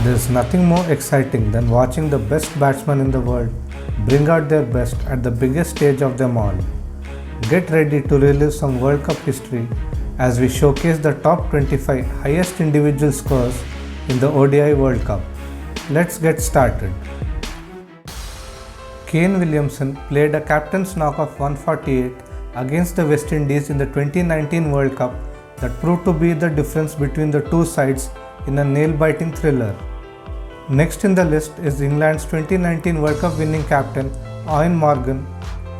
There's nothing more exciting than watching the best batsmen in the world bring out their best at the biggest stage of them all. Get ready to relive some World Cup history as we showcase the top 25 highest individual scores in the ODI World Cup. Let's get started. Kane Williamson played a captain's knock of 148 against the West Indies in the 2019 World Cup that proved to be the difference between the two sides in a nail-biting thriller. Next in the list is England's 2019 World Cup winning captain Eoin Morgan,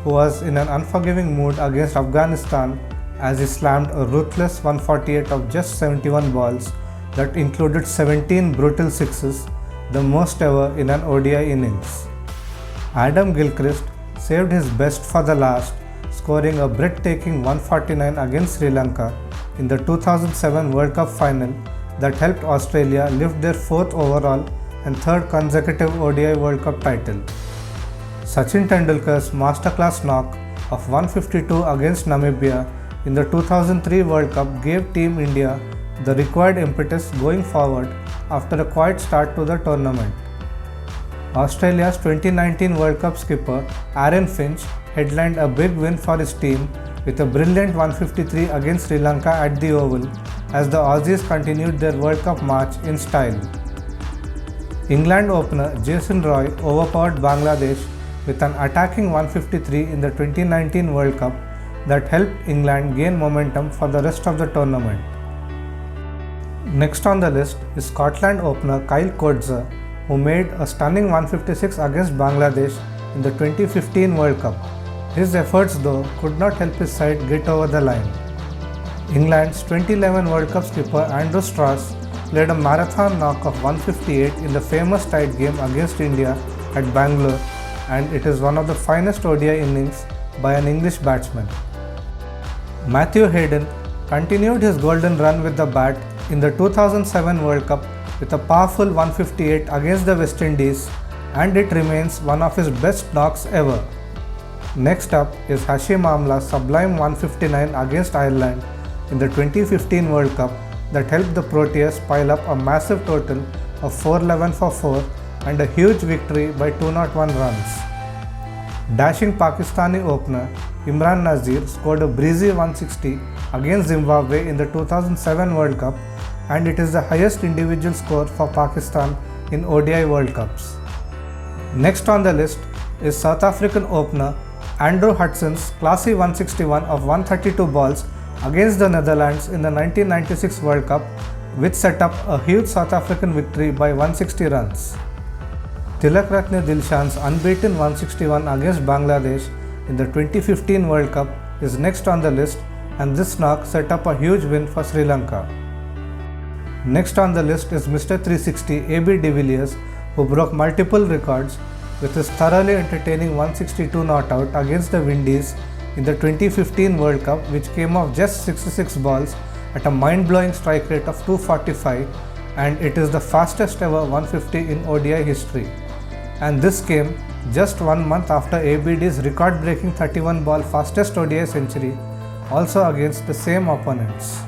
who was in an unforgiving mood against Afghanistan as he slammed a ruthless 148 of just 71 balls that included 17 brutal sixes, the most ever in an ODI innings. Adam Gilchrist saved his best for the last, scoring a breathtaking 149 against Sri Lanka in the 2007 World Cup final that helped Australia lift their fourth overall and third consecutive ODI World Cup title. Sachin Tendulkar's masterclass knock of 152 against Namibia in the 2003 World Cup gave Team India the required impetus going forward after a quiet start to the tournament. Australia's 2019 World Cup skipper Aaron Finch headlined a big win for his team with a brilliant 153 against Sri Lanka at the Oval as the Aussies continued their World Cup march in style. England opener Jason Roy overpowered Bangladesh with an attacking 153 in the 2019 World Cup that helped England gain momentum for the rest of the tournament. Next on the list is Scotland opener Kyle Coetzer, who made a stunning 156 against Bangladesh in the 2015 World Cup. His efforts though could not help his side get over the line. England's 2011 World Cup skipper Andrew Strauss played a marathon knock of 158 in the famous tied game against India at Bangalore, and it is one of the finest ODI innings by an English batsman. Matthew Hayden continued his golden run with the bat in the 2007 World Cup with a powerful 158 against the West Indies, and it remains one of his best knocks ever. Next up is Hashim Amla's sublime 159 against Ireland in the 2015 World Cup that helped the Proteas pile up a massive total of 411 for 4 and a huge victory by 201 runs. Dashing Pakistani opener Imran Nazir scored a breezy 160 against Zimbabwe in the 2007 World Cup, and it is the highest individual score for Pakistan in ODI World Cups. Next on the list is South African opener Andrew Hudson's classy 161 of 132 balls against the Netherlands in the 1996 World Cup, which set up a huge South African victory by 160 runs. Tilakratne Dilshan's unbeaten 161 against Bangladesh in the 2015 World Cup is next on the list, and this knock set up a huge win for Sri Lanka. Next on the list is Mr. 360 AB de Villiers, who broke multiple records with his thoroughly entertaining 162 not out against the Windies in the 2015 World Cup, which came off just 66 balls at a mind-blowing strike rate of 245, and it is the fastest ever 150 in ODI history. And this came just 1 month after ABD's record-breaking 31-ball fastest ODI century, also against the same opponents.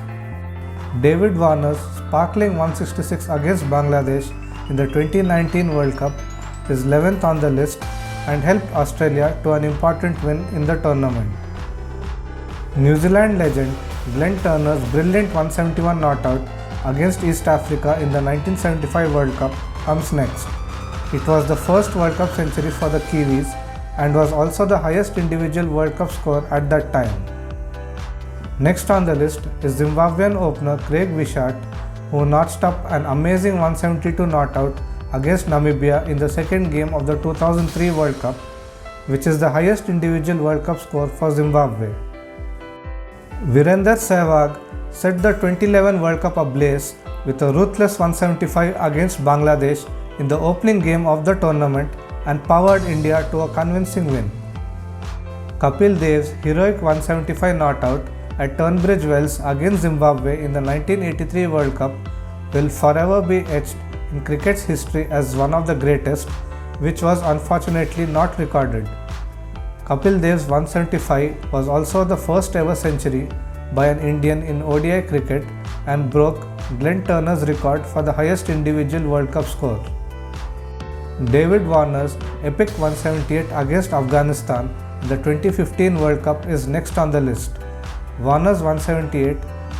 David Warner's sparkling 166 against Bangladesh in the 2019 World Cup is 11th on the list and helped Australia to an important win in the tournament. New Zealand legend Glenn Turner's brilliant 171 not out against East Africa in the 1975 World Cup comes next. It was the first World Cup century for the Kiwis and was also the highest individual World Cup score at that time. Next on the list is Zimbabwean opener Craig Wishart, who notched up an amazing 172 not out against Namibia in the second game of the 2003 World Cup, which is the highest individual World Cup score for Zimbabwe. Virender Sehwag set the 2011 World Cup ablaze with a ruthless 175 against Bangladesh in the opening game of the tournament and powered India to a convincing win. Kapil Dev's heroic 175 not out at Tunbridge Wells against Zimbabwe in the 1983 World Cup will forever be etched in cricket's history as one of the greatest, which was unfortunately not recorded. Kapil Dev's 175 was also the first ever century by an Indian in ODI cricket and broke Glenn Turner's record for the highest individual World Cup score. David Warner's epic 178 against Afghanistan in the 2015 World Cup is next on the list. Warner's 178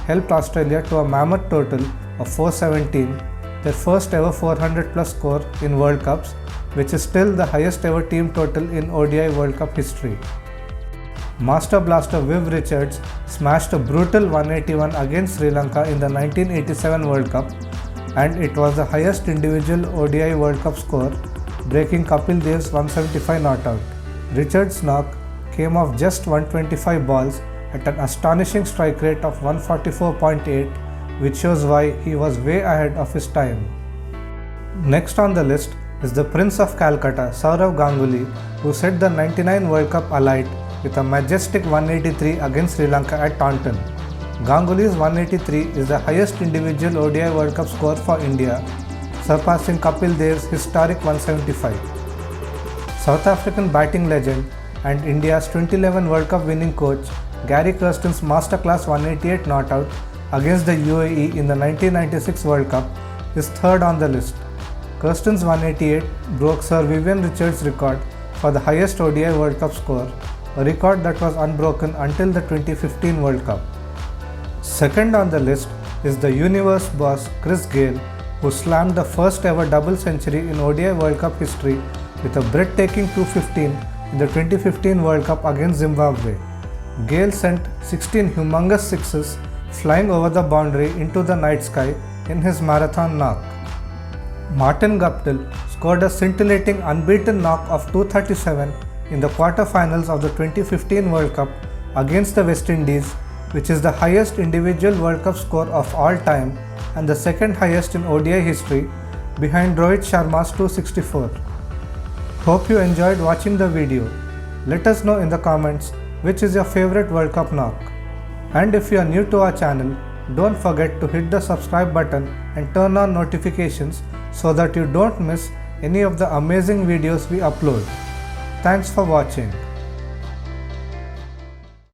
helped Australia to a mammoth total of 417, their first ever 400 plus score in World Cups, which is still the highest ever team total in ODI World Cup history. Master blaster Viv Richards smashed a brutal 181 against Sri Lanka in the 1987 World Cup, and it was the highest individual ODI World Cup score, breaking Kapil Dev's 175 not out. Richards' knock came off just 125 balls at an astonishing strike rate of 144.8, which shows why he was way ahead of his time. Next on the list is the Prince of Calcutta, Sourav Ganguly, who set the 99 World Cup alight with a majestic 183 against Sri Lanka at Taunton. Ganguly's 183 is the highest individual ODI World Cup score for India, surpassing Kapil Dev's historic 175. South African batting legend and India's 2011 World Cup winning coach Gary Kirsten's masterclass 188 not out against the UAE in the 1996 World Cup is third on the list. Kirsten's 188 broke Sir Vivian Richards' record for the highest ODI World Cup score, a record that was unbroken until the 2015 World Cup. Second on the list is the universe boss Chris Gayle, who slammed the first ever double century in ODI World Cup history with a breathtaking 215 in the 2015 World Cup against Zimbabwe. Gayle sent 16 humongous sixes flying over the boundary into the night sky in his marathon knock. Martin Guptill scored a scintillating unbeaten knock of 237 in the quarterfinals of the 2015 World Cup against the West Indies, which is the highest individual World Cup score of all time and the second highest in ODI history, behind Rohit Sharma's 264. Hope you enjoyed watching the video. Let us know in the comments which is your favorite World Cup knock. And if you are new to our channel, don't forget to hit the subscribe button and turn on notifications so that you don't miss any of the amazing videos we upload. Thanks for watching.